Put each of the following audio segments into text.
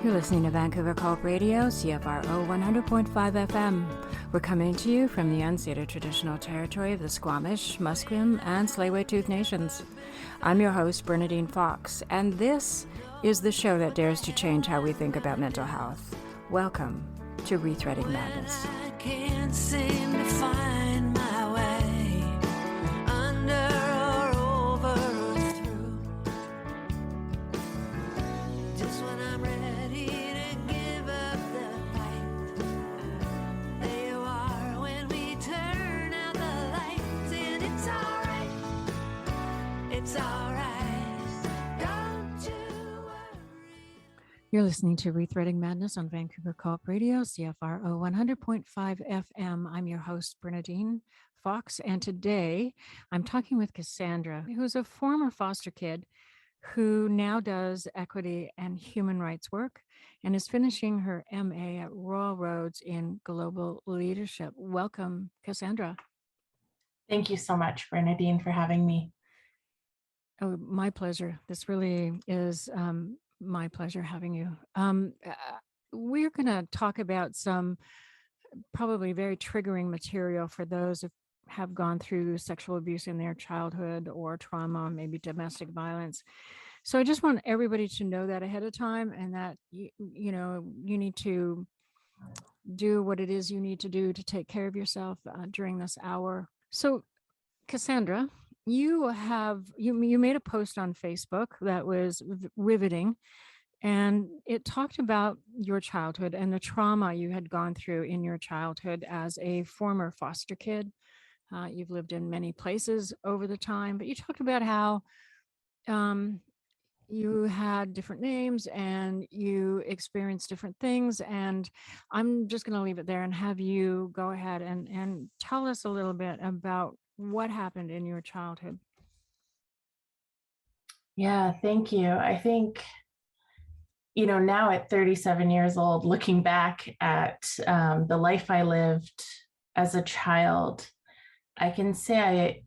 You're listening to Vancouver Co-op Radio, CFRO 100.5 FM. We're coming to you from the unceded traditional territory of the Squamish, Musqueam, and Tsleil-Waututh Nations. I'm your host, Bernadine Fox, and this is the show that dares to change how we think about mental health. Welcome to Rethreading Madness. I can't seem to find my way under or over or through. Just when I'm ready to give up the fight, there you are when we turn out the lights, and it's alright, it's alright, don't you worry. You're listening to Rethreading Madness on Vancouver Co-op Radio, CFRO 100.5 FM. I'm your host, Bernadine Fox, and today I'm talking with Kassandra, who's a former foster kid who now does equity and human rights work and is finishing her MA at Royal Roads in Global Leadership. Welcome, Kassandra. Thank you so much, Bernadine, for having me. Oh, my pleasure. This really is my pleasure having you. We're going to talk about some probably very triggering material for those who have gone through sexual abuse in their childhood or trauma, maybe domestic violence. So I just want everybody to know that ahead of time, and that you need to do what it is you need to do to take care of yourself during this hour. So, Kassandra, you made a post on Facebook that was riveting, and it talked about your childhood and the trauma you had gone through in your childhood as a former foster kid. You've lived in many places over the time, but you talked about how you had different names and you experienced different things. And I'm just going to leave it there and have you go ahead and tell us a little bit about what happened in your childhood. Yeah, thank you. I think, now at 37 years old, looking back at the life I lived as a child, I can say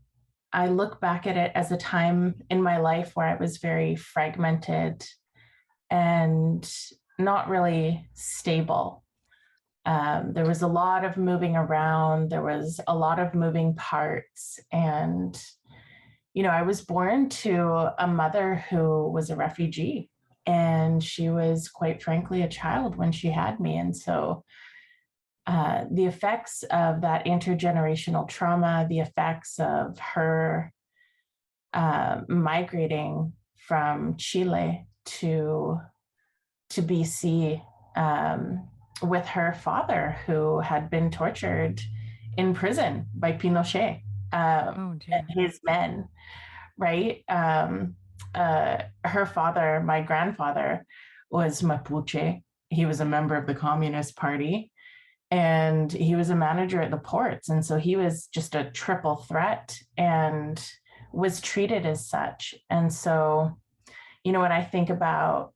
I look back at it as a time in my life where I was very fragmented and not really stable. There was a lot of moving around. There was a lot of moving parts. And, I was born to a mother who was a refugee, and she was, quite frankly, a child when she had me. And so the effects of that intergenerational trauma, the effects of her migrating from Chile to BC, with her father, who had been tortured in prison by Pinochet and his men, right? Her father, my grandfather, was Mapuche. He was a member of the Communist Party, and he was a manager at the ports. And so he was just a triple threat and was treated as such. And so, when I think about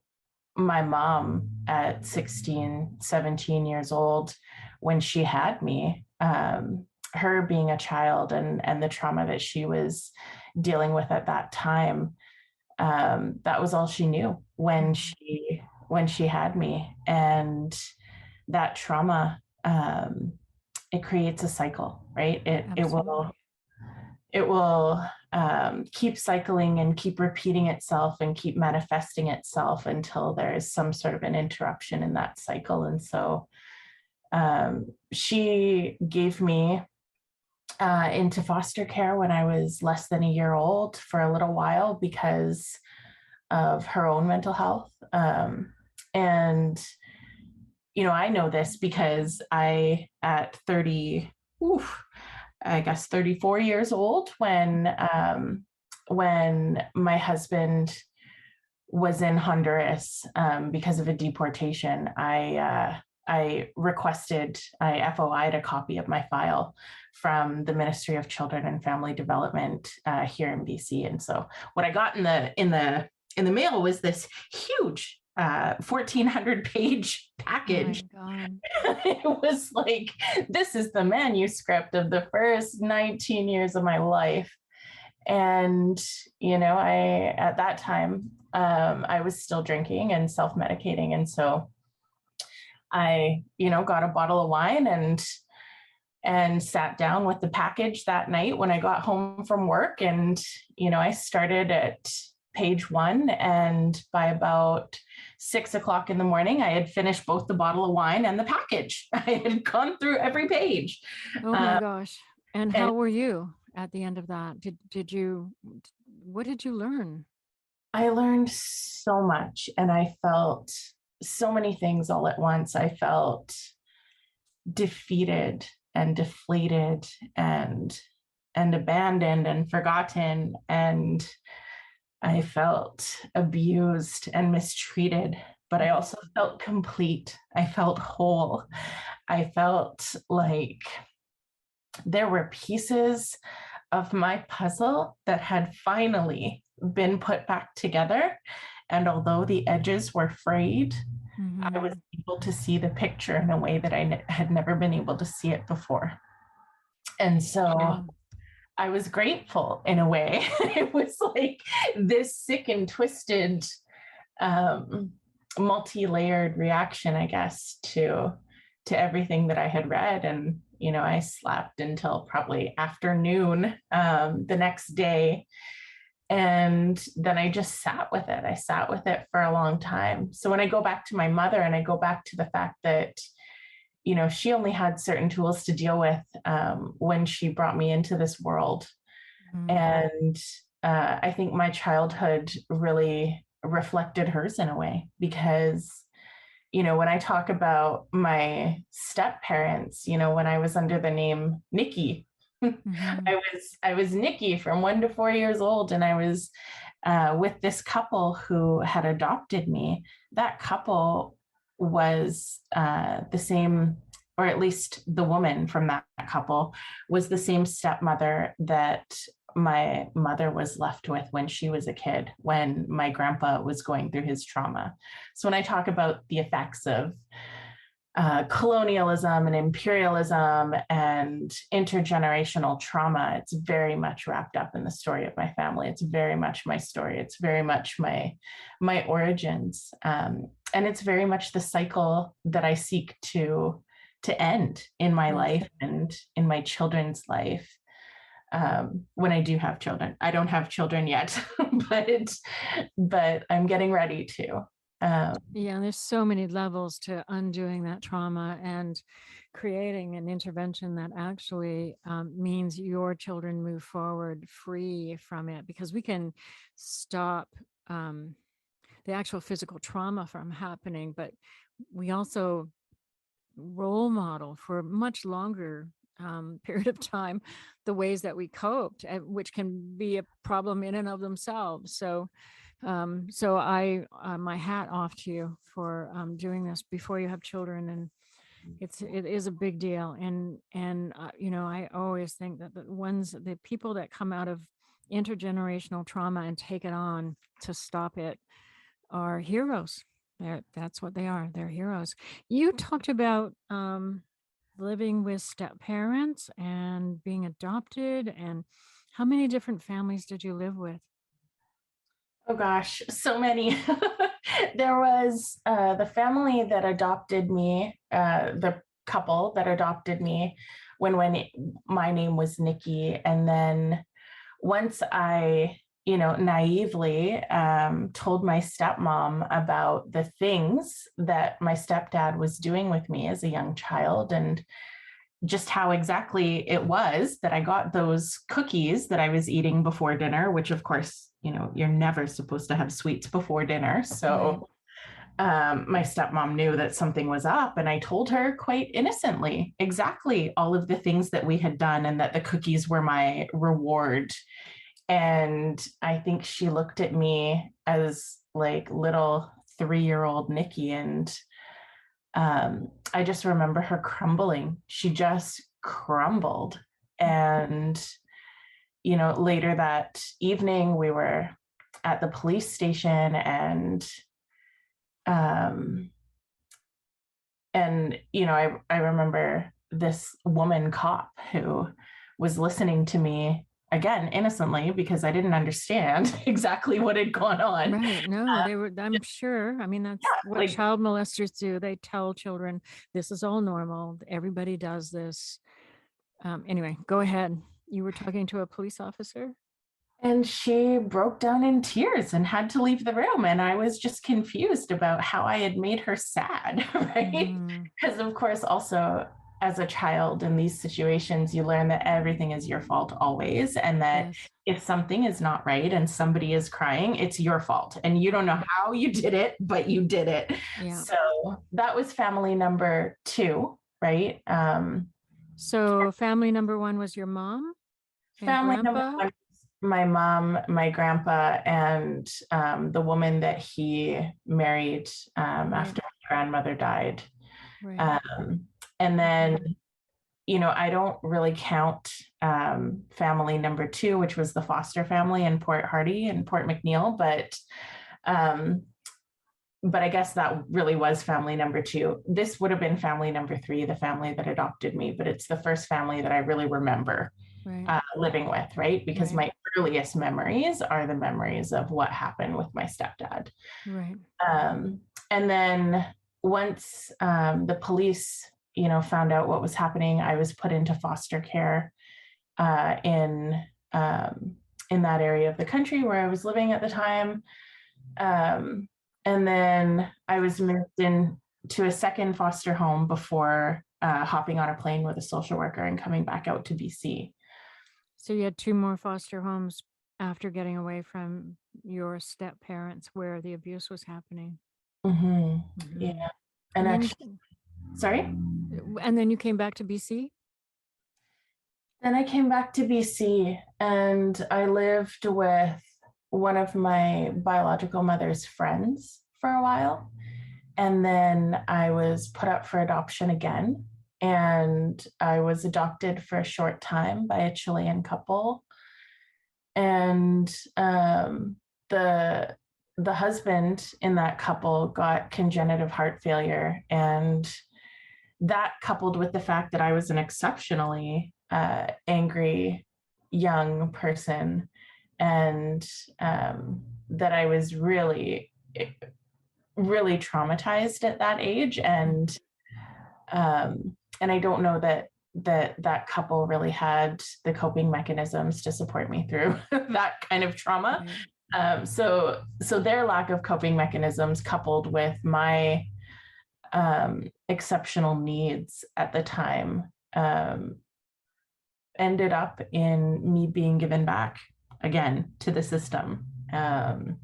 my mom at 16, 17 years old, when she had me, her being a child and the trauma that she was dealing with at that time, that was all she knew when she had me. And that trauma, it creates a cycle, right? It will keep cycling and keep repeating itself and keep manifesting itself until there is some sort of an interruption in that cycle. And so she gave me into foster care when I was less than a year old for a little while because of her own mental health. And I know this because at 34 years old, when my husband was in Honduras because of a deportation, I requested, I FOI'd a copy of my file from the Ministry of Children and Family Development here in BC. And so what I got in the mail was this huge 1,400 page package. Oh my God. It was like, this is the manuscript of the first 19 years of my life. And, I, at that time, I was still drinking and self-medicating. And so I, got a bottle of wine and sat down with the package that night when I got home from work. And, I started at page one. And by about 6 o'clock in the morning, I had finished both the bottle of wine and the package. I had gone through every page. Oh my gosh. And And how were you at the end of that? What did you learn? I learned so much and I felt so many things all at once. I felt defeated and deflated and abandoned and forgotten, and I felt abused and mistreated, but I also felt complete. I felt whole. I felt like there were pieces of my puzzle that had finally been put back together. And although the edges were frayed, I was able to see the picture in a way that I had never been able to see it before. And so I was grateful in a way. It was like this sick and twisted, multi-layered reaction, I guess, to everything that I had read. And I slept until probably afternoon the next day. And then I just sat with it. I sat with it for a long time. So when I go back to my mother and I go back to the fact that, she only had certain tools to deal with when she brought me into this world. And I think my childhood really reflected hers in a way because, when I talk about my step parents, when I was under the name Nikki, I was Nikki from 1 to 4 years old, and I was with this couple who had adopted me. That couple was the same, or at least the woman from that couple was the same stepmother that my mother was left with when she was a kid, when my grandpa was going through his trauma. So when I talk about the effects of colonialism and imperialism and intergenerational trauma, it's very much wrapped up in the story of my family. It's very much my story. It's very much my origins, and it's very much the cycle that I seek to end in my life and in my children's life. When I do have children, I don't have children yet, but I'm getting ready to. Yeah, there's so many levels to undoing that trauma and creating an intervention that actually means your children move forward free from it, because we can stop the actual physical trauma from happening, but we also role model for a much longer period of time the ways that we coped, which can be a problem in and of themselves. So I my hat off to you for doing this before you have children, and it is a big deal. And I always think that the people that come out of intergenerational trauma and take it on to stop it are heroes. That's what they are. They're heroes. You talked about living with step parents and being adopted, and how many different families did you live with? Oh gosh, so many. There was the family that adopted me, the couple that adopted me when my name was Nikki. And then once I, naively told my stepmom about the things that my stepdad was doing with me as a young child, and just how exactly it was that I got those cookies that I was eating before dinner, which of course, you're never supposed to have sweets before dinner. So my stepmom knew that something was up, and I told her quite innocently exactly all of the things that we had done and that the cookies were my reward. And I think she looked at me as like little 3-year-old Nikki, and I just remember her crumbling. She just crumbled. And, later that evening, we were at the police station, um, I remember this woman cop who was listening to me again, innocently, because I didn't understand exactly what had gone on. Right. No, they were, I'm sure. I mean, that's what Like, child molesters do. They tell children, this is all normal. Everybody does this. Anyway, go ahead. You were talking to a police officer? and she broke down in tears and had to leave the room. And I was just confused about how I had made her sad, right? Mhm. Because, of course, also as a child in these situations, you learn that everything is your fault always. And that Yes. if something is not right and somebody is crying, it's your fault. And you don't know how you did it, but you did it. Yeah. So that was family number two, right? So family number one was your mom and Family number grandpa? one, my mom, my grandpa, and the woman that he married Right. after my grandmother died. Right. Um, and then, Okay. I don't really count family number two, which was the foster family in Port Hardy and Port McNeil, um, but I guess that really was family number two. This would have been family number three, the family that adopted me, but it's the first family that I really remember Right. living with, right? Because Right. my earliest memories are the memories of what happened with my stepdad. Right. Um, and then once the police, found out what was happening, I was put into foster care uh, in um, in that area of the country where I was living at the time. Um, and then I was moved in to a second foster home before hopping on a plane with a social worker and coming back out to BC. So you had two more foster homes after getting away from your step parents where the abuse was happening. Mm-hmm. Mhm. Yeah. And And then actually, sorry. you came back to BC? Then I came back to BC and I lived with one of my biological mother's friends for a while. And then I was put up for adoption again. And I was adopted for a short time by a Chilean couple. And the the husband in that couple got congenital heart failure, and that coupled with the fact that I was an exceptionally angry young person, and that I was really, really traumatized at that age, and I don't know that couple really had the coping mechanisms to support me through that kind of trauma. Right. So their lack of coping mechanisms coupled with my exceptional needs at the time ended up in me being given back again to the system. And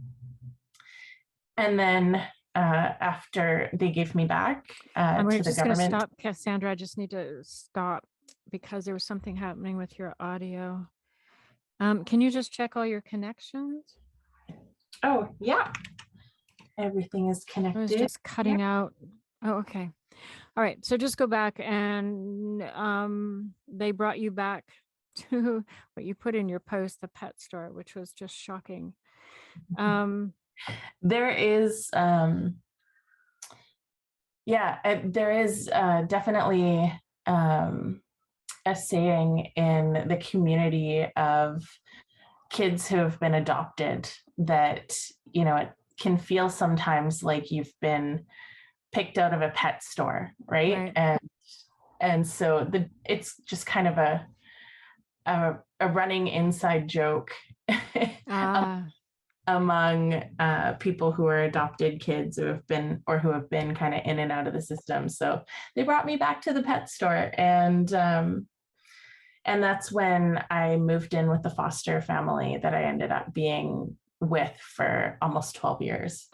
then after they gave me back We're to the just going to government. stop, Cassandra. I just need to stop because there was something happening with your audio. Can you just check all your connections? Oh, yeah. Everything is It was connected. just cutting out. Oh, okay. All right. So just go back and they brought you back to what you put in your post, the pet store, which was just shocking. There is, there is definitely a saying in the community of kids who have been adopted that, it can feel sometimes like you've been picked out of a pet store, right? Right. And so it's just kind of a running inside joke Ah, among people who are adopted kids who have been kind of in and out of the system. So they brought me back to the pet store, and that's when I moved in with the foster family that I ended up being with for almost 12 years.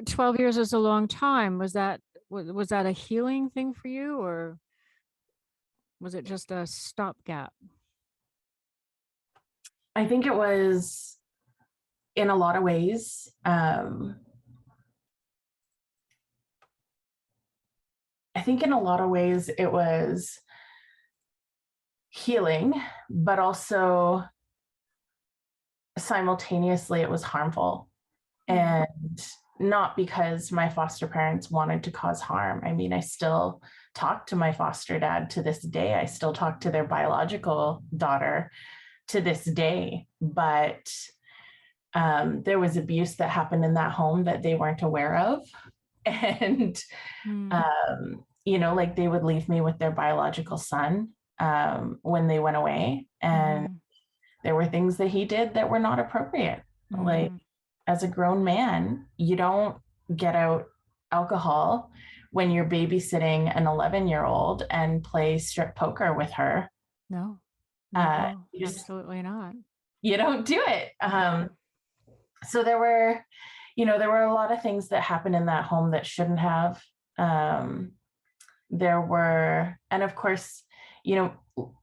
12 years is a long time. Was that a healing thing for you, or was it just a stopgap? I think it was in a lot of ways. I think in a lot of ways it was healing, but also simultaneously it was harmful. Yeah. And not because my foster parents wanted to cause harm. I mean, I still talk to my foster dad to this day. I still talk to their biological daughter to this day, but there was abuse that happened in that home that they weren't aware of. And, Mm. like they would leave me with their biological son when they went away. And Mm-hmm. there were things that he did that were not appropriate. Like, Mm-hmm. as a grown man, you don't get out alcohol when you're babysitting an 11-year-old and play strip poker with her. No, Uh, no, you just absolutely not. you don't do it. No. So there were a lot of things that happened in that home that shouldn't have. There were, and of course,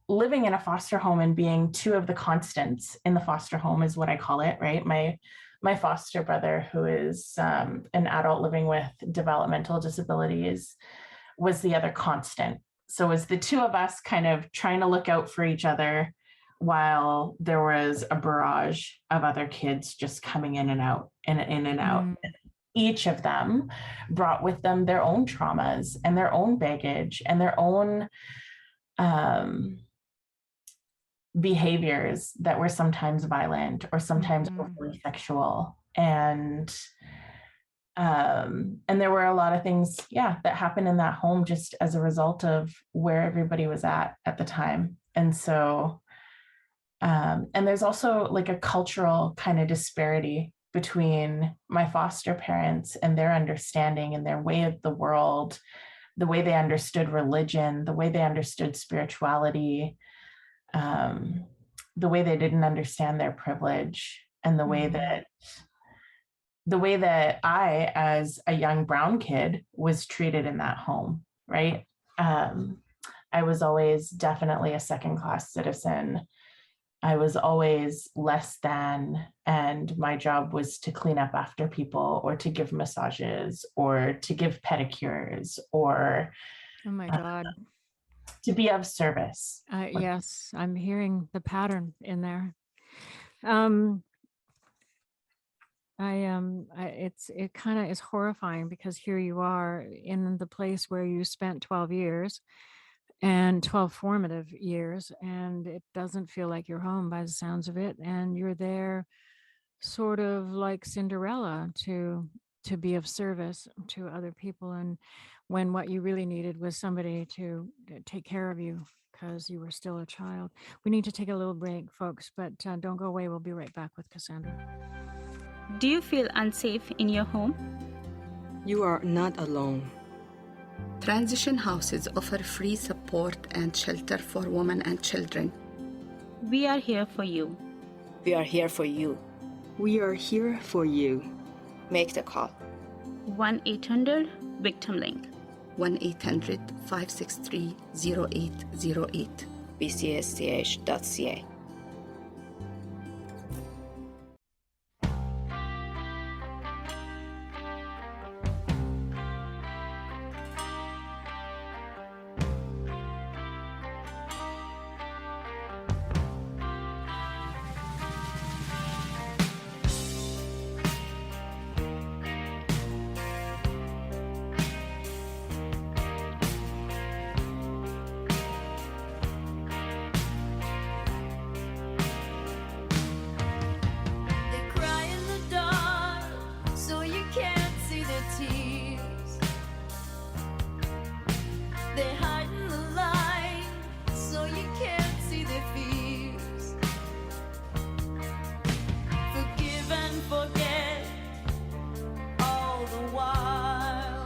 living in a foster home and being two of the constants in the foster home is what I call it, right? My foster brother, who is an adult living with developmental disabilities, was the other constant. So it was the two of us kind of trying to look out for each other while there was a barrage of other kids just coming in and out and in and out. Mm. Each of them brought with them their own traumas and their own baggage and their own behaviors that were sometimes violent or sometimes Mhm. overly sexual. And there were a lot of things, that happened in that home just as a result of where everybody was at the time. And so, and there's also like a cultural kind of disparity between my foster parents and their understanding and their way of the world, the way they understood religion, the way they understood spirituality, the way they didn't understand their privilege, and the way Mhm. that I, as a young brown kid, was treated in that home, right? I was always definitely a second-class citizen. I was always less than, and my job was to clean up after people or to give massages or to give pedicures or Oh my uh, God. to be of service. Yes, I'm hearing the pattern in there. Um, it kind of is horrifying because here you are in the place where you spent 12 years and 12 formative years, and it doesn't feel like you're home by the sounds of it. And you're there sort of like Cinderella to be of service to other people, and when what you really needed was somebody to take care of you because you were still a child. We need to take a little break, folks, but don't go away. We'll be right back with Kassandra. Do you feel unsafe in your home? You are not alone. Transition houses offer free support and shelter for women and children. We are here for you. We are here for you. We are here for you. Make the call. 1-800-VICTIM-LINK. 1-800-563-0808. bcsth.ca. They cry in the dark, so you can't see their tears. They hide in the light, so you can't see their fears. Forgive and forget all the while.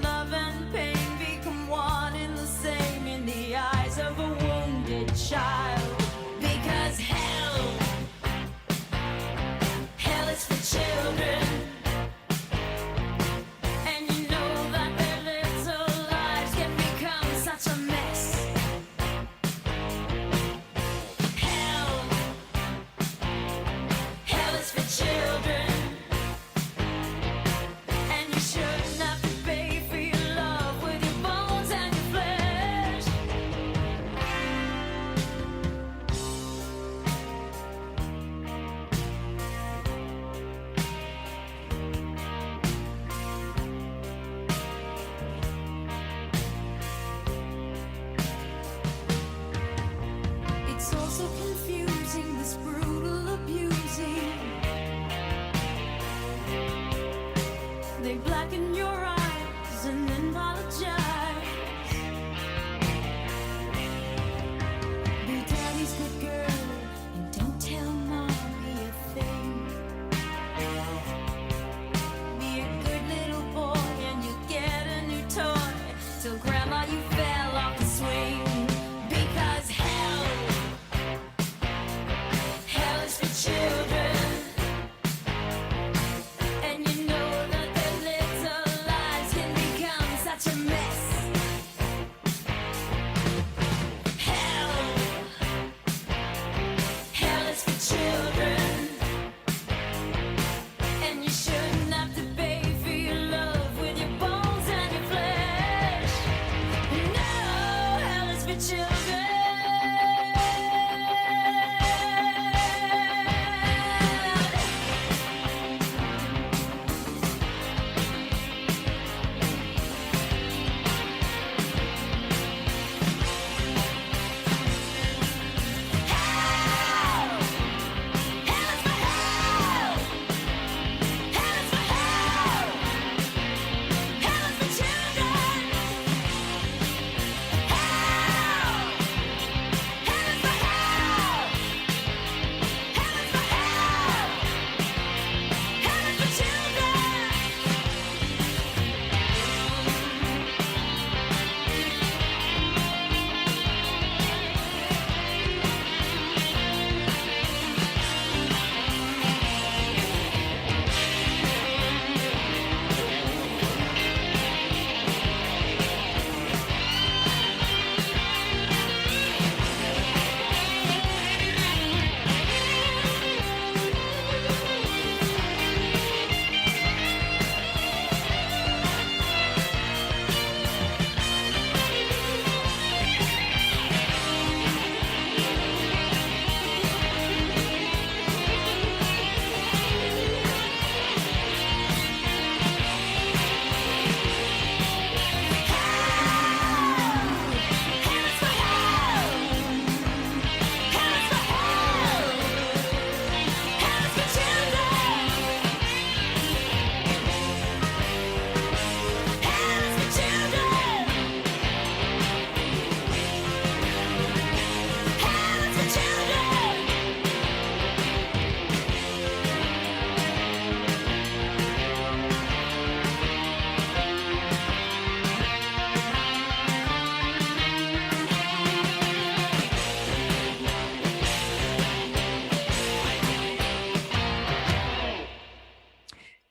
Love and pain become one and the same in the eyes of a wounded child. Because hell is for children. And you know that their little lives can become such a mess. Hell is for children. And you shouldn't have to pay for your love with your bones and your flesh.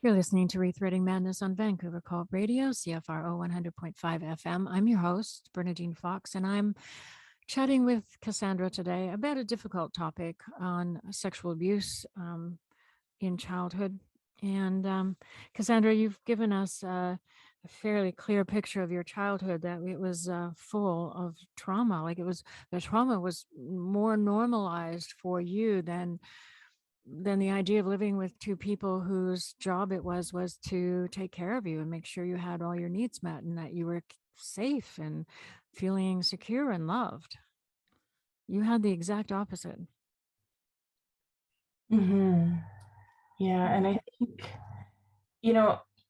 You're listening to Rethreading Madness on Vancouver Co-op Radio, CFRO 100.5 FM. I'm your host, Bernadine Fox, and I'm chatting with Kassandra today about a difficult topic on sexual abuse in childhood. And Kassandra, you've given us a fairly clear picture of your childhood, that it was full of trauma. Like the trauma was more normalized for you than the idea of living with two people whose job it was to take care of you and make sure you had all your needs met and that you were safe and feeling secure and loved. You had the exact opposite. Mm-hmm. Yeah, and I think,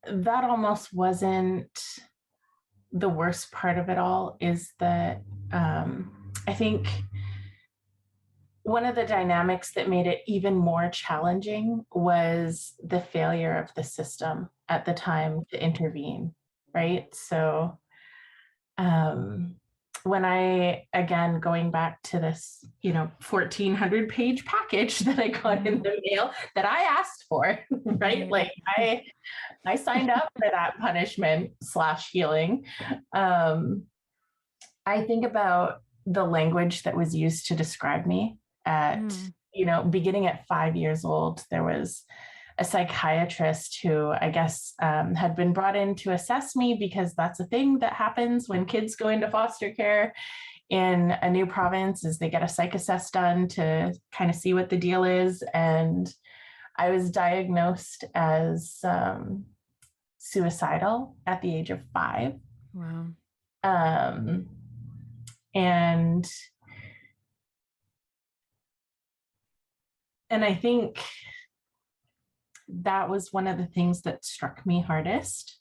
that almost wasn't the worst part of it all, is that I think one of the dynamics that made it even more challenging was the failure of the system at the time to intervene, right? So when I, again, going back to this, 1,400 page package that I got in the mail that I asked for, right? Like I signed up for that punishment / healing. I think about the language that was used to describe me at, beginning at 5 years old. There was a psychiatrist who I guess had been brought in to assess me, because that's a thing that happens when kids go into foster care in a new province, is they get a psych assess done to kind of see what the deal is. And I was diagnosed as suicidal at the age of 5. Wow. And I think that was one of the things that struck me hardest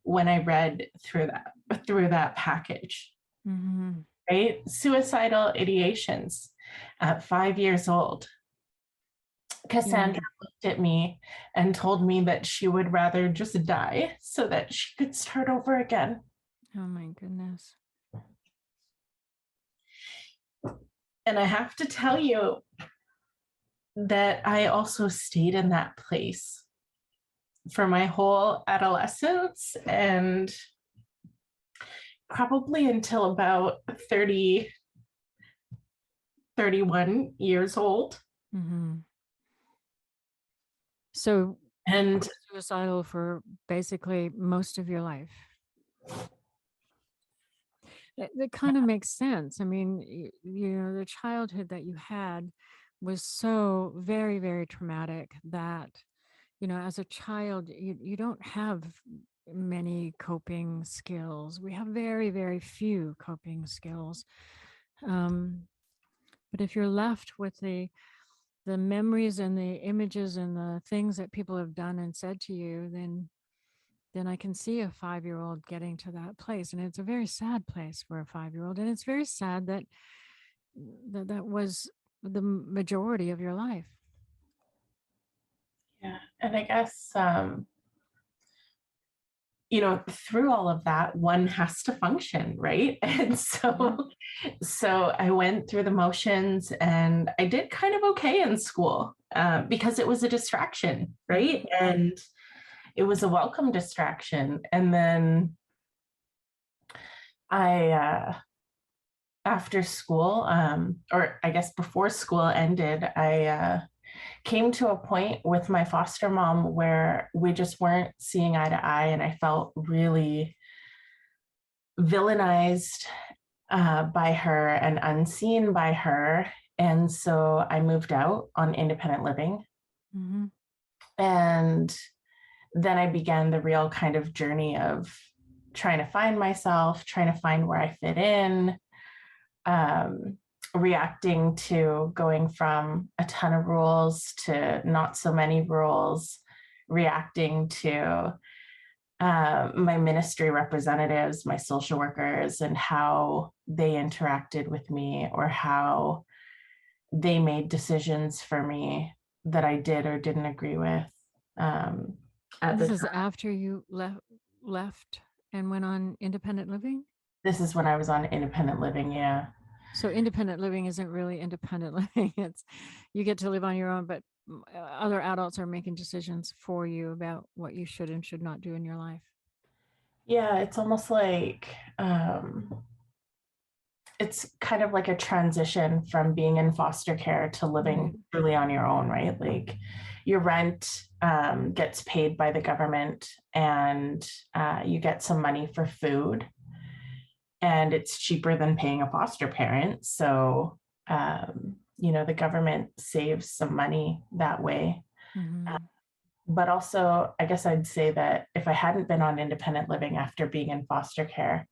when I read through that package. Mm-hmm. Right? Suicidal ideations at 5 years old. Kassandra looked at me and told me that she would rather just die so that she could start over again. Oh my goodness. And I have to tell you that I also stayed in that place for my whole adolescence, and probably until about 30, 31 years old. Mm-hmm. So, and suicidal for basically most of your life. That kind of makes sense. I mean, the childhood that you had was so very, very traumatic that, as a child, you don't have many coping skills. We have very, very few coping skills. But if you're left with the memories and the images and the things that people have done and said to you, then I can see a 5-year-old getting to that place. And it's a very sad place for a 5-year-old. And it's very sad that was the majority of your life. Yeah. And I guess, through all of that, one has to function, right? And so I went through the motions, and I did kind of okay in school because it was a distraction, right? And it was a welcome distraction. And then after school, or I guess before school ended, I came to a point with my foster mom where we just weren't seeing eye to eye, and I felt really villainized by her and unseen by her. And so I moved out on independent living. Mm-hmm. And then I began the real kind of journey of trying to find myself, trying to find where I fit in, reacting to going from a ton of rules to not so many rules, reacting to my ministry representatives, my social workers, and how they interacted with me, or how they made decisions for me that I did or didn't agree with. This is after you left and went on independent living? This is when I was on independent living, yeah. So independent living isn't really independent living. It's you get to live on your own, but other adults are making decisions for you about what you should and should not do in your life. Yeah, it's almost like it's kind of like a transition from being in foster care to living Right. truly on your own, right? Like your rent gets paid by the government, and you get some money for food, and it's cheaper than paying a foster parent. So, the government saves some money that way. Mm-hmm. But also, I guess I'd say that if I hadn't been on independent living after being in foster care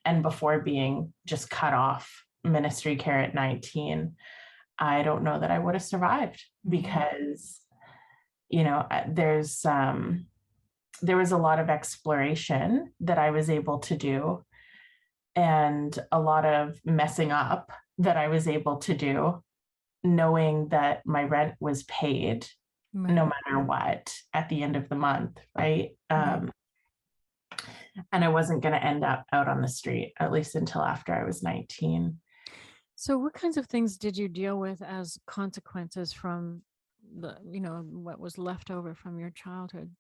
and before being just cut off ministry care at 19, I don't know that I would have survived, because, there was a lot of exploration that I was able to do, and a lot of messing up that I was able to do, knowing that my rent was paid Right. no matter what at the end of the month, right? Right. And I wasn't going to end up out on the street, at least until after I was 19. So what kinds of things did you deal with as consequences from what was left over from your childhood?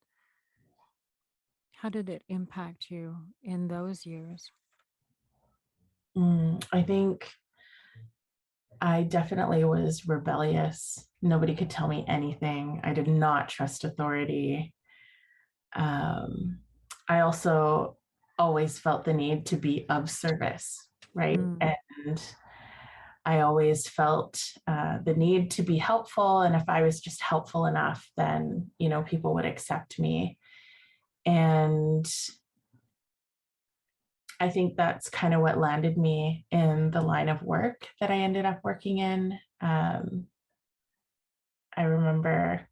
How did it impact you in those years? I think I definitely was rebellious. Nobody could tell me anything. I did not trust authority. I also always felt the need to be of service, right? And I always felt the need to be helpful. And if I was just helpful enough, then, people would accept me. And I think that's kind of what landed me in the line of work that I ended up working in. I remember,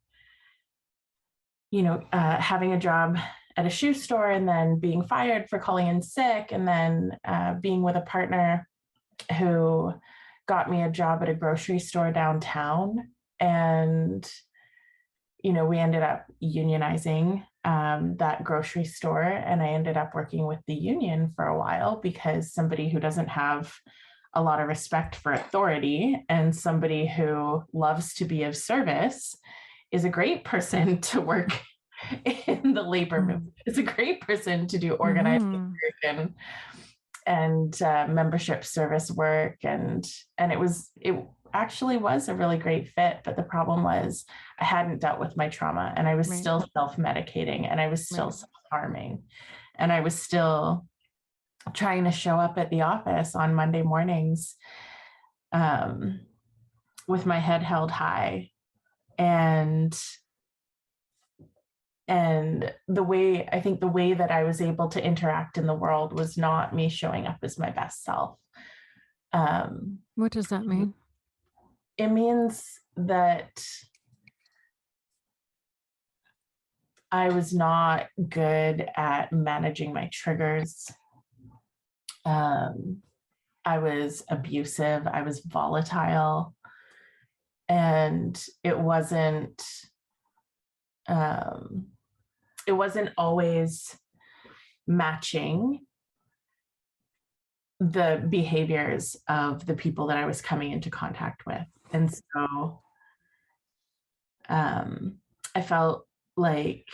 having a job at a shoe store and then being fired for calling in sick, and then being with a partner who got me a job at a grocery store downtown. And, we ended up unionizing that grocery store, and I ended up working with the union for a while, because somebody who doesn't have a lot of respect for authority and somebody who loves to be of service is a great person to work in the labor movement. It's a great person to do organizing work and membership service work, and it actually was a really great fit. But the problem was I hadn't dealt with my trauma, and I was still self-medicating, and I was still self-harming, and I was still trying to show up at the office on Monday mornings with my head held high. And the way that I was able to interact in the world was not me showing up as my best self. What does that mean? It means that I was not good at managing my triggers. I was abusive, I was volatile, and it wasn't always matching the behaviors of the people that I was coming into contact with. And so I felt like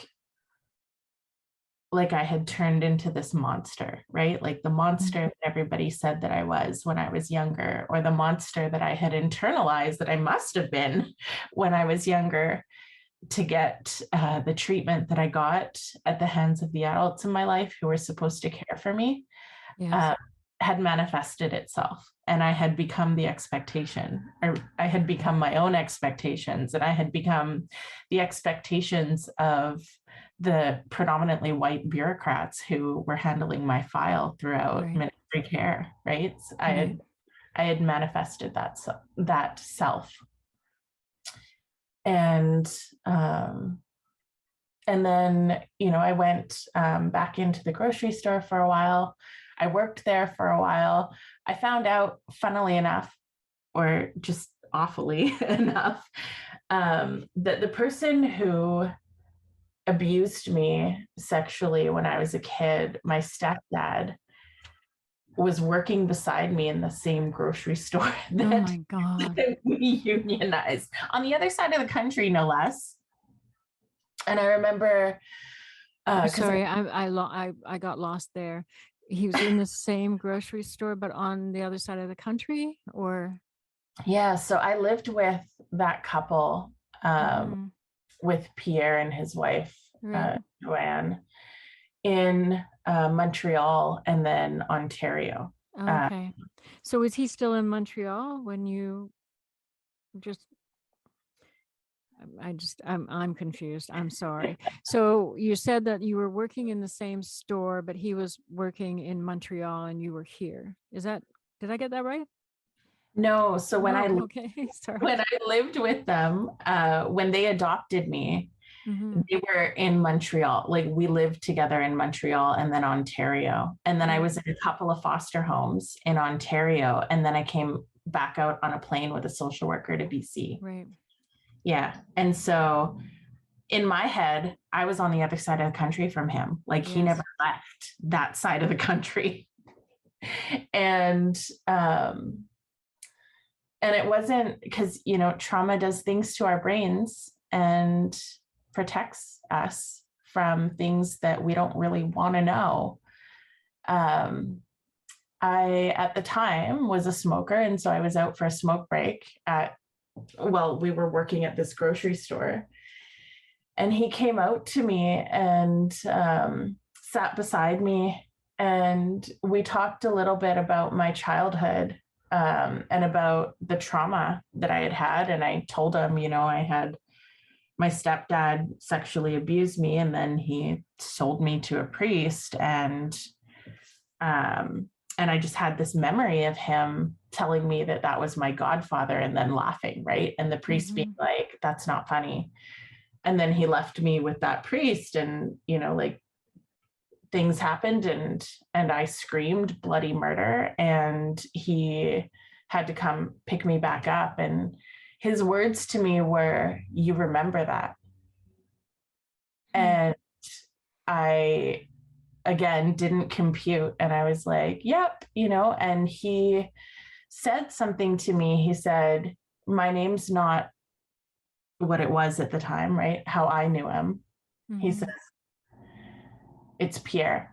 I had turned into this monster, right? Like the monster that everybody said that I was when I was younger, or the monster that I had internalized that I must have been when I was younger, to get the treatment that I got at the hands of the adults in my life who were supposed to care for me. Yes. Had manifested itself, and I had become the expectation, or I had become my own expectations, and I had become the expectations of the predominantly white bureaucrats who were handling my file throughout ministry care, right? I had manifested that self. And then, I went back into the grocery store for a while. I worked there for a while. I found out, funnily enough, or just awfully enough, that the person who abused me sexually when I was a kid, my stepdad, was working beside me in the same grocery store Oh that, my God. that we unionized on the other side of the country, no less. And I remember, Sorry, I got lost there. He was in the same grocery store, but on the other side of the country, or? yeah, so I lived with that couple, Mhm. with Pierre and his wife, Right. Joanne, in Montreal and then Ontario. Okay. So was he still in Montreal when you just I'm confused. I'm sorry. So you said that you were working in the same store, but he was working in Montreal and you were here. Did I get that right? No, so when Oh, okay. Sorry. when I lived with them, when they adopted me, Mhm. they were in Montreal. Like we lived together in Montreal and then Ontario. And then I Right. was in a couple of foster homes in Ontario. And then I came back out on a plane with a social worker to BC. Right. Yeah. And so in my head, I was on the other side of the country from him. Like he Yes. never left that side of the country. And and it wasn't because, you know, trauma does things to our brains and protects us from things that we don't really want to know. I at the time was a smoker, and so I was out for a smoke break we were working at this grocery store, and he came out to me and sat beside me, and we talked a little bit about my childhood, and about the trauma that I had had. And I told him, you know, I had my stepdad sexually abused me, and then he sold me to a priest, and I just had this memory of him telling me that that was my godfather, and then laughing, right? And the priest being like, "That's not funny." And then he left me with that priest, and you know, like things happened, and I screamed bloody murder, and he had to come pick me back up. And his words to me were, "You remember that?" And I again didn't compute, and I was like, "Yep," you know. And he said something to me. He said, "My name's not what it was at the time, right? How I knew him." He says, "It's Pierre."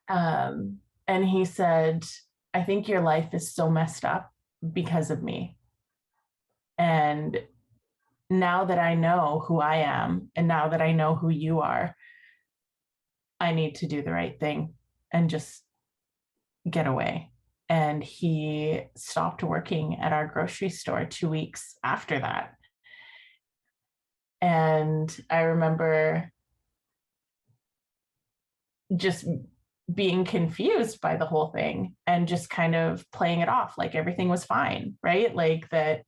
And he said, "I think your life is so messed up because of me. And now that I know who I am, and now that I know who you are, I need to do the right thing and just get away." And he stopped working at our grocery store 2 weeks after that. And I remember just being confused by the whole thing and just kind of playing it off like everything was fine, right? Like that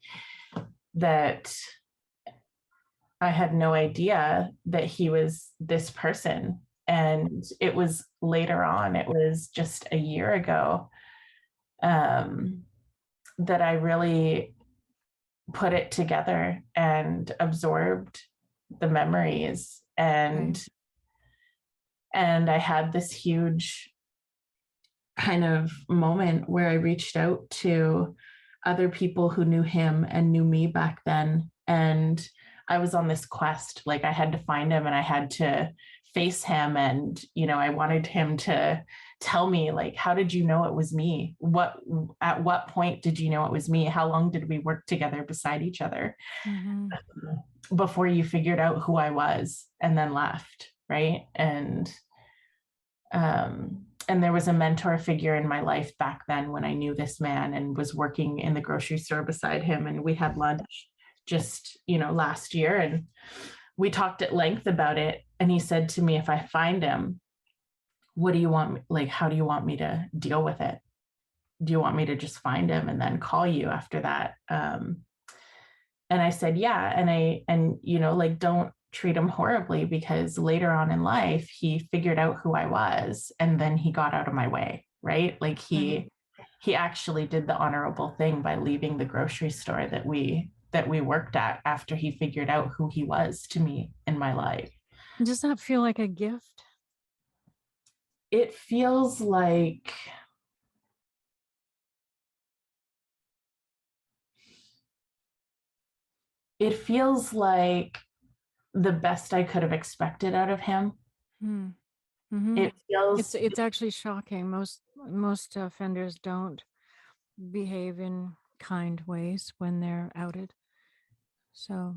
I had no idea that he was this person. And it was later on, it was just a year ago, that I really put it together and absorbed the memories. And I had this huge kind of moment where I reached out to other people who knew him and knew me back then. And I was on this quest, like I had to find him and I had to face him. And, you know, I wanted him to tell me, like, how did you know it was me? At what point did you know it was me? How long did we work together beside each other before you figured out who I was and then left, right? And there was a mentor figure in my life back then when I knew this man and was working in the grocery store beside him. And we had lunch just, you know, last year, and we talked at length about it. And he said to me, "If I find him, what do you want? Like, how do you want me to deal with it? Do you want me to just find him and then call you after that?" And I said, "Yeah." And you know, like, don't treat him horribly, because later on in life, he figured out who I was, and then he got out of my way, right? Like he actually did the honorable thing by leaving the grocery store that we worked at after he figured out who he was to me in my life. Does that feel like a gift? It feels like it feels like the best I could have expected out of him. Mm-hmm. It feels It's actually shocking. Most offenders don't behave in kind ways when they're outed. So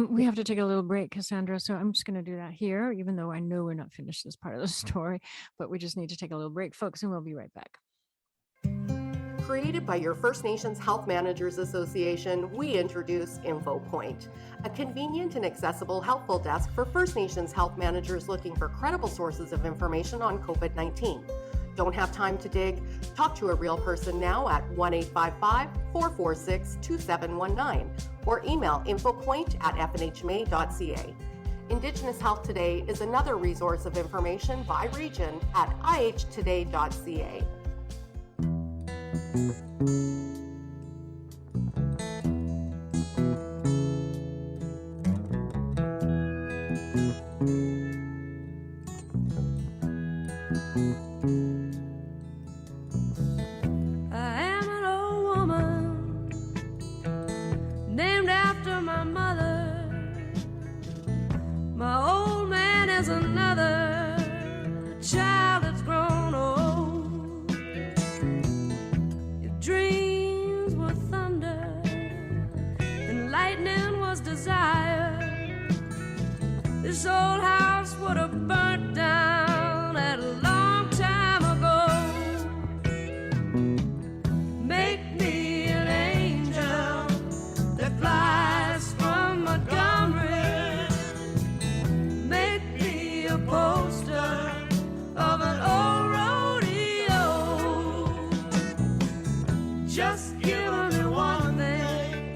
we have to take a little break, Kassandra. So I'm just going to do that here, even though I know we're not finished this part of the story, but we just need to take a little break, folks, and we'll be right back. Created by your First Nations Health Managers Association, we introduce InfoPoint, a convenient and accessible helpful desk for First Nations health managers looking for credible sources of information on COVID-19. Don't have time to dig? Talk to a real person now at 1-855-446-2719 or email infopoint@fnhma.ca. Indigenous Health Today is another resource of information by region at ihtoday.ca. This old house would have burnt down at a long time ago. Make me an angel that flies from Montgomery. Make me a poster of an old rodeo. Just give me one thing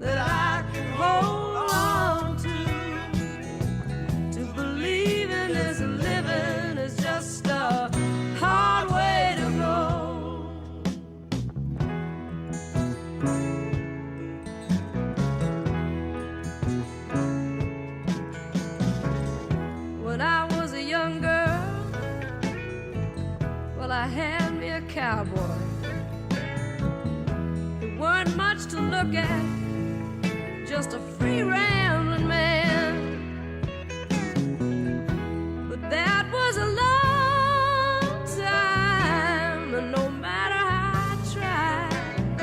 that I can hold. Cowboy. There weren't much to look at, just a free rambling man. But that was a long time, and no matter how I tried,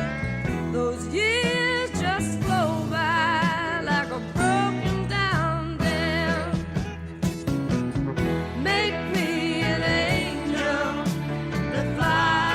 those years just flow by like a broken down dam. Make me an angel that flies.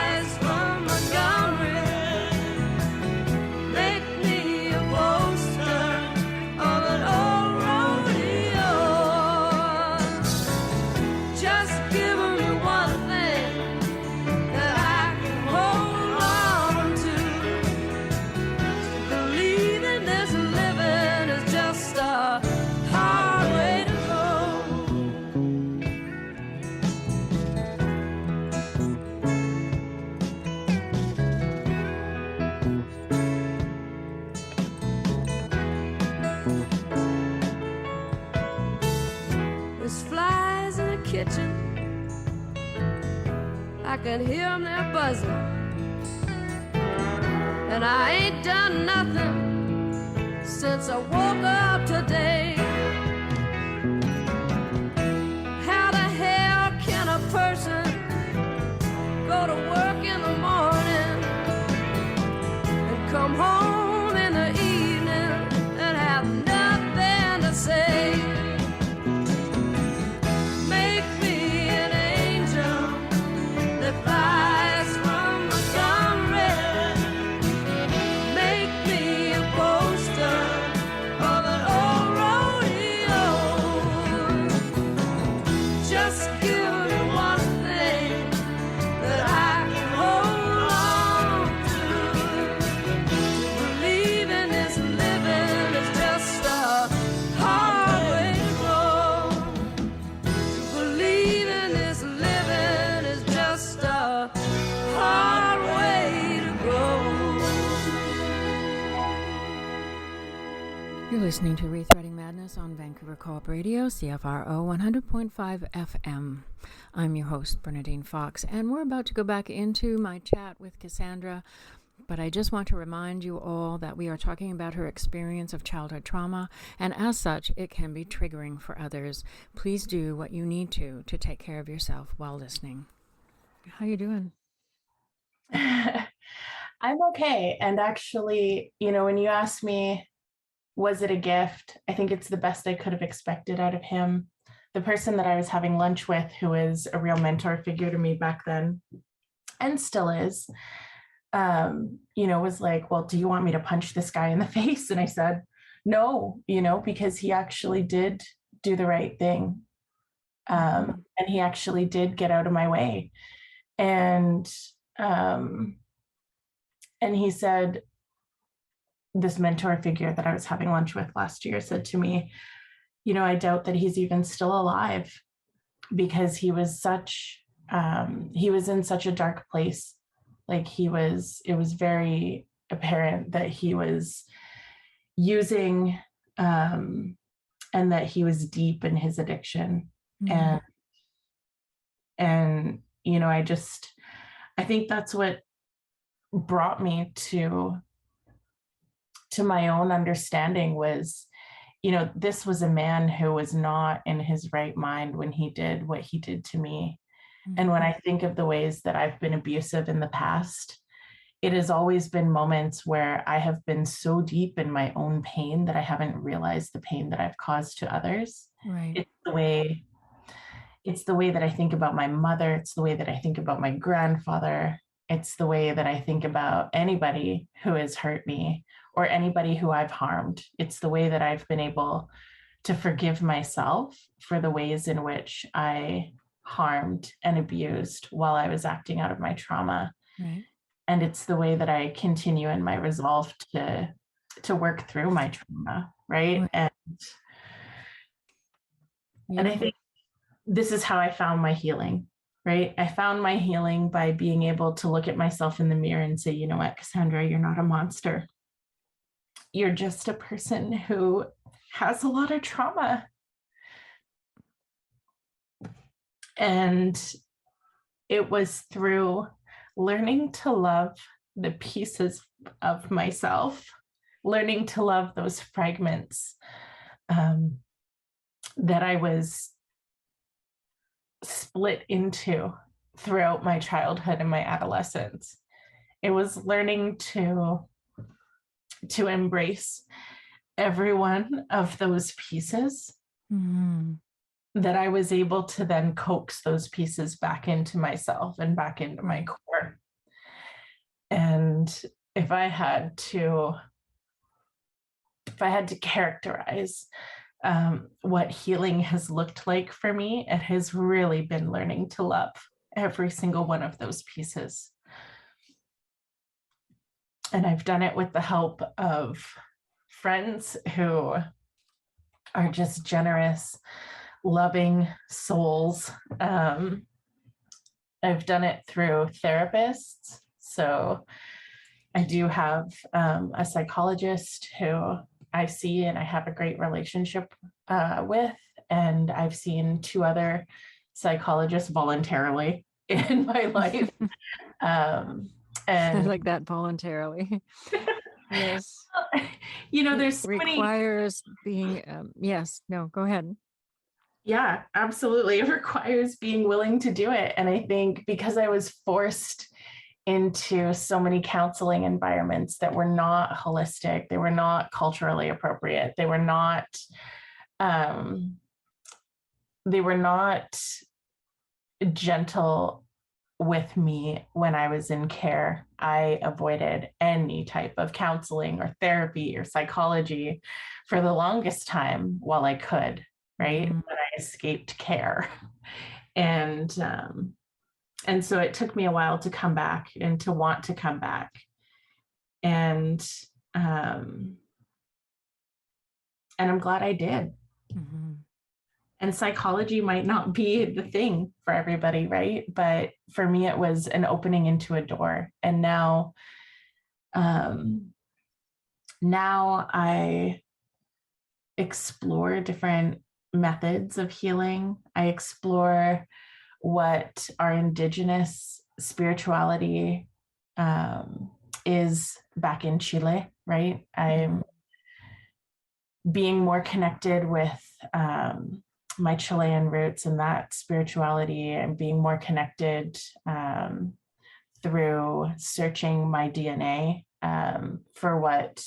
I can hear them, they're buzzing, and I ain't done nothing since I woke up today. How the hell can a person go to work in the morning and come home in the evening and have nothing to say? You're listening to Rethreading Madness on Vancouver Co-op Radio, CFRO 100.5 FM. I'm your host, Bernadine Fox, and we're about to go back into my chat with Kassandra But I just want to remind you all that we are talking about her experience of childhood trauma, and as such, it can be triggering for others. Please do what you need to take care of yourself while listening. How you doing? I'm okay. And actually, when you asked me, was it a gift? I think it's the best I could have expected out of him. The person that I was having lunch with, who is a real mentor figure to me back then, and still is, was like, well, do you want me to punch this guy in the face? And I said, no, because he actually did do the right thing. And he actually did get out of my way. And he said, this mentor figure that I was having lunch with last year said to me, I doubt that he's even still alive, because he was in such a dark place. Like it was very apparent that he was using, and that he was deep in his addiction. And I think that's what brought me to my own understanding was, this was a man who was not in his right mind when he did what he did to me. And when I think of the ways that I've been abusive in the past, it has always been moments where I have been so deep in my own pain that I haven't realized the pain that I've caused to others. Right. It's the way that I think about my mother. It's the way that I think about my grandfather. It's the way that I think about anybody who has hurt me or anybody who I've harmed. It's the way that I've been able to forgive myself for the ways in which I harmed and abused while I was acting out of my trauma. Right. And it's the way that I continue in my resolve to work through my trauma, right? And I think this is how I found my healing, right? I found my healing by being able to look at myself in the mirror and say, you know what, Kassandra, you're not a monster. You're just a person who has a lot of trauma. And it was through learning to love the pieces of myself, learning to love those fragments, that I was split into throughout my childhood and my adolescence. It was learning to embrace every one of those pieces, that I was able to then coax those pieces back into myself and back into my core. And if I had to characterize what healing has looked like for me, it has really been learning to love every single one of those pieces. And I've done it with the help of friends who are just generous, loving souls. I've done it through therapists. So I do have a psychologist who I see and I have a great relationship with. And I've seen 2 other psychologists voluntarily in my life. And I like that, voluntarily. Yes. There's so requires being, yes, no, go ahead. Yeah, absolutely. It requires being willing to do it. And I think because I was forced into so many counseling environments that were not holistic, they were not culturally appropriate, they were not gentle with me when I was in care. I avoided any type of counseling or therapy or psychology for the longest time while I could, right? But I escaped care. And so it took me a while to come back and to want to come back. And I'm glad I did. And psychology might not be the thing for everybody, right? But for me, it was an opening into a door. And now I explore different methods of healing. I explore what our Indigenous spirituality is back in Chile, right? I'm being more connected with my Chilean roots and that spirituality, and being more connected through searching my DNA for what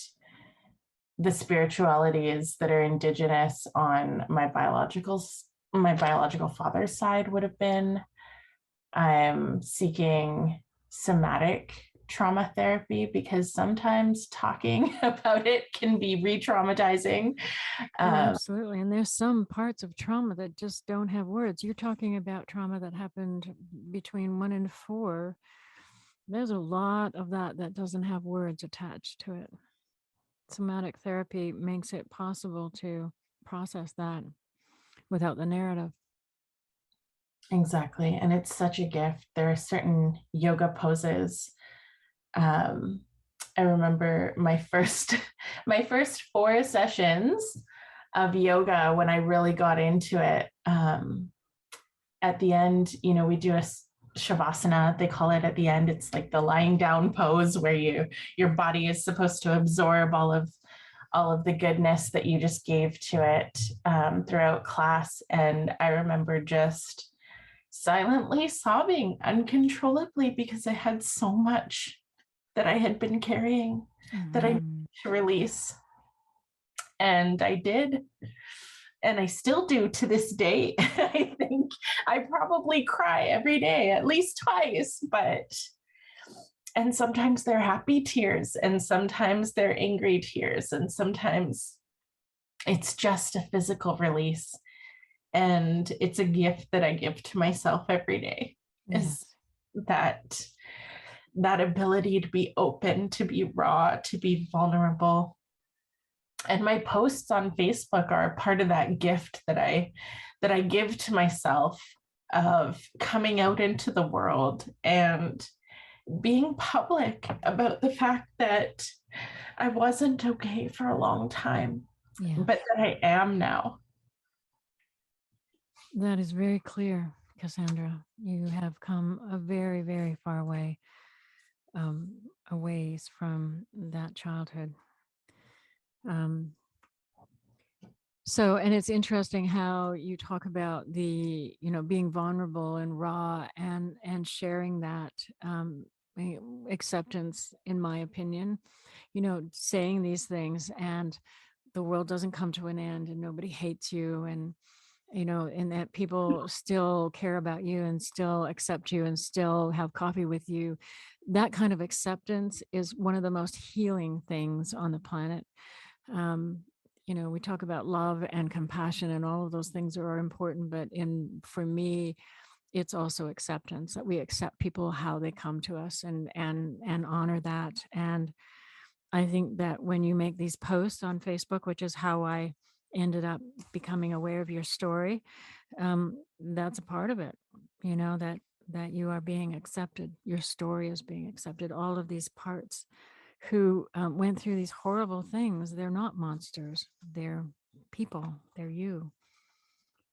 the spiritualities that are indigenous on my biological father's side would have been. I'm seeking somatic trauma therapy because sometimes talking about it can be re-traumatizing. Oh, absolutely. And there's some parts of trauma that just don't have words. You're talking about trauma that happened between 1 and 4. There's a lot of that that doesn't have words attached to it. Somatic therapy makes it possible to process that without the narrative. Exactly. And it's such a gift. There are certain yoga poses. I remember my first 4 sessions of yoga when I really got into it. At the end, we do a shavasana, they call it at the end. It's like the lying down pose where your body is supposed to absorb all of the goodness that you just gave to it throughout class. And I remember just silently sobbing uncontrollably because I had so much that I had been carrying that I needed to release. And I did. And I still do to this day. I think I probably cry every day, at least twice, and sometimes they're happy tears, and sometimes they're angry tears, and sometimes it's just a physical release. And it's a gift that I give to myself every day. Yes. Is that ability to be open, to be raw, to be vulnerable. And my posts on Facebook are part of that gift that I give to myself, of coming out into the world and being public about the fact that I wasn't okay for a long time, but that I am now. That is very clear, Kassandra. You have come a very, very far way, a ways from that childhood. So, and it's interesting how you talk about the, being vulnerable and raw and sharing that acceptance, in my opinion, saying these things, and the world doesn't come to an end, and nobody hates you, and and that people still care about you and still accept you and still have coffee with you. That kind of acceptance is one of the most healing things on the planet. We talk about love and compassion, and all of those things are important, but for me, it's also acceptance, that we accept people how they come to us, and honor that. And I think that when you make these posts on Facebook, which is how I ended up becoming aware of your story, that's a part of it, that you are being accepted. Your story is being accepted. All of these parts who went through these horrible things, they're not monsters. They're people. They're you.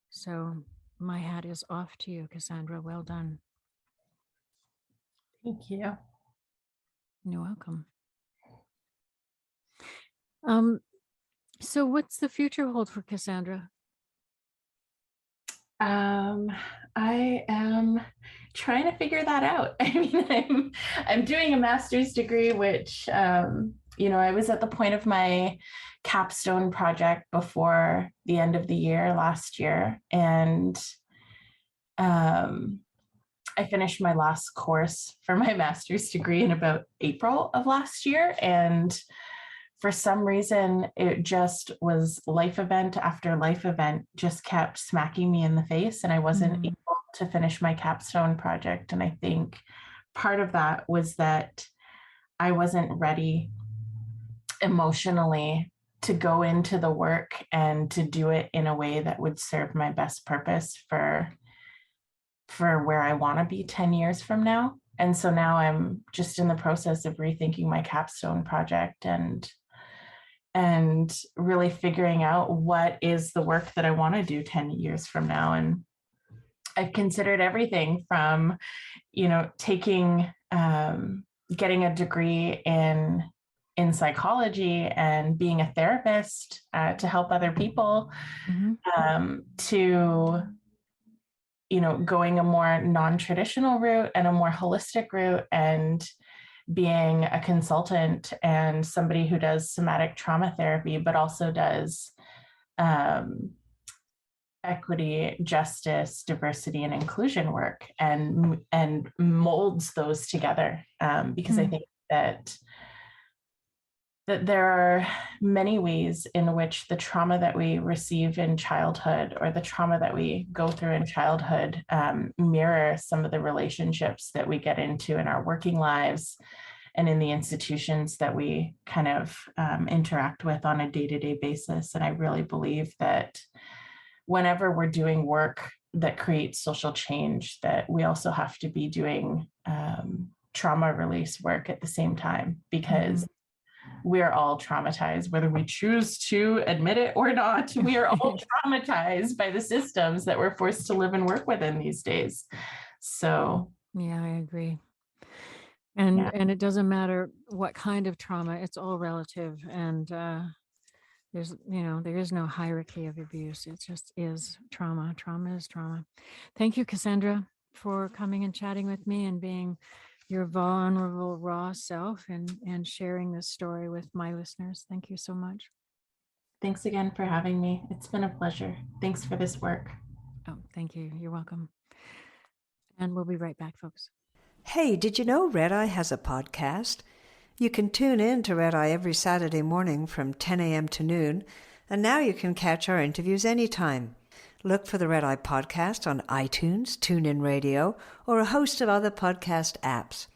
So my hat is off to you, Kassandra. Well done. Thank you. You're welcome. So what's the future hold for Kassandra? I am trying to figure that out. I mean, I'm doing a master's degree, which I was at the point of my capstone project before the end of the year last year, and I finished my last course for my master's degree in about April of last year, and for some reason, it just was life event after life event just kept smacking me in the face, and I wasn't able to finish my capstone project. And I think part of that was that I wasn't ready emotionally to go into the work and to do it in a way that would serve my best purpose for where I want to be 10 years from now. And so now I'm just in the process of rethinking my capstone project and really figuring out what is the work that I want to do 10 years from now. And I've considered everything from, taking getting a degree in psychology and being a therapist to help other people, to going a more non-traditional route and a more holistic route, and being a consultant and somebody who does somatic trauma therapy, but also does equity, justice, diversity, and inclusion work, and molds those together. Because I think that there are many ways in which the trauma that we receive in childhood, or the trauma that we go through in childhood, mirror some of the relationships that we get into in our working lives and in the institutions that we kind of interact with on a day-to-day basis. And I really believe that whenever we're doing work that creates social change, that we also have to be doing trauma release work at the same time, because we're all traumatized, whether we choose to admit it or not. We are all traumatized by the systems that we're forced to live and work within these days. So yeah, I agree. And it doesn't matter what kind of trauma, it's all relative. And there's, there is no hierarchy of abuse. It just is trauma. Trauma is trauma. Thank you, Kassandra, for coming and chatting with me and being your vulnerable, raw self, and sharing this story with my listeners. Thank you so much. Thanks again for having me. It's been a pleasure. Thanks for this work. Oh, thank you. You're welcome. And we'll be right back, folks. Hey, did you know Red Eye has a podcast? You can tune in to Red Eye every Saturday morning from 10 a.m. to noon, and now you can catch our interviews anytime. Look for the Red Eye podcast on iTunes, TuneIn Radio, or a host of other podcast apps.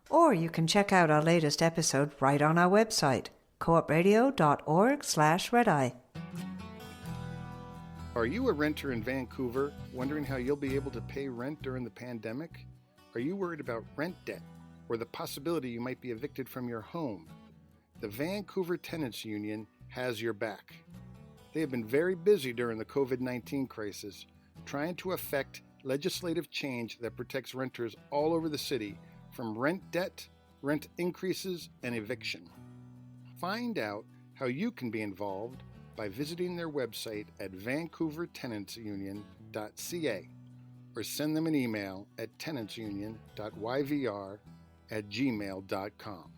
Or you can check out our latest episode right on our website, coopradio.org/redeye. Are you a renter in Vancouver, wondering how you'll be able to pay rent during the pandemic? Are you worried about rent debt, or the possibility you might be evicted from your home? The Vancouver Tenants Union has your back. They have been very busy during the COVID-19 crisis, trying to effect legislative change that protects renters all over the city from rent debt, rent increases, and eviction. Find out how you can be involved by visiting their website at vancouvertenantsunion.ca, or send them an email at tenantsunion.yvr@gmail.com.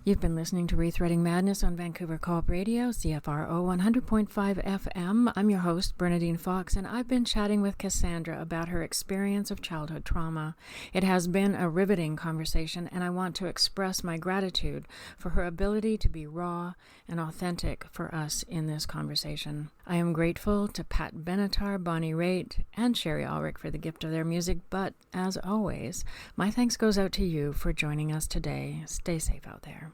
You've been listening to Rethreading Madness on Vancouver Co-op Radio, CFRO 100.5 FM. I'm your host, Bernadine Fox, and I've been chatting with Kassandra about her experience of childhood trauma. It has been a riveting conversation, and I want to express my gratitude for her ability to be raw and authentic for us in this conversation. I am grateful to Pat Benatar, Bonnie Raitt, and Sherry Ulrich for the gift of their music, but as always, my thanks goes out to you for joining us today. Stay safe out there.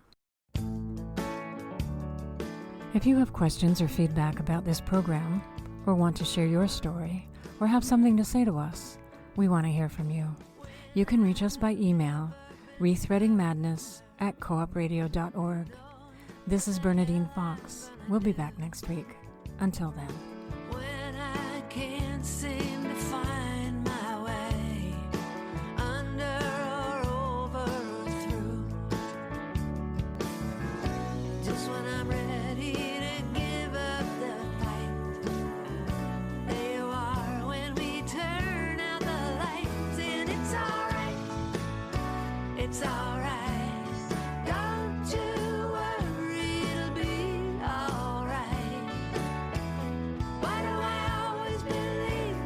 If you have questions or feedback about this program, or want to share your story, or have something to say to us, we want to hear from you. You can reach us by email, rethreadingmadness@coopradio.org. This is Bernadine Fox. We'll be back next week. Until then. When I can't seem to find my way under or over or through, just when I'm ready to give up the fight, there you are when we turn out the lights, and it's alright, it's alright. Don't you worry, it'll be alright. Why do I always believe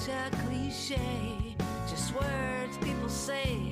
a cliche, just words people say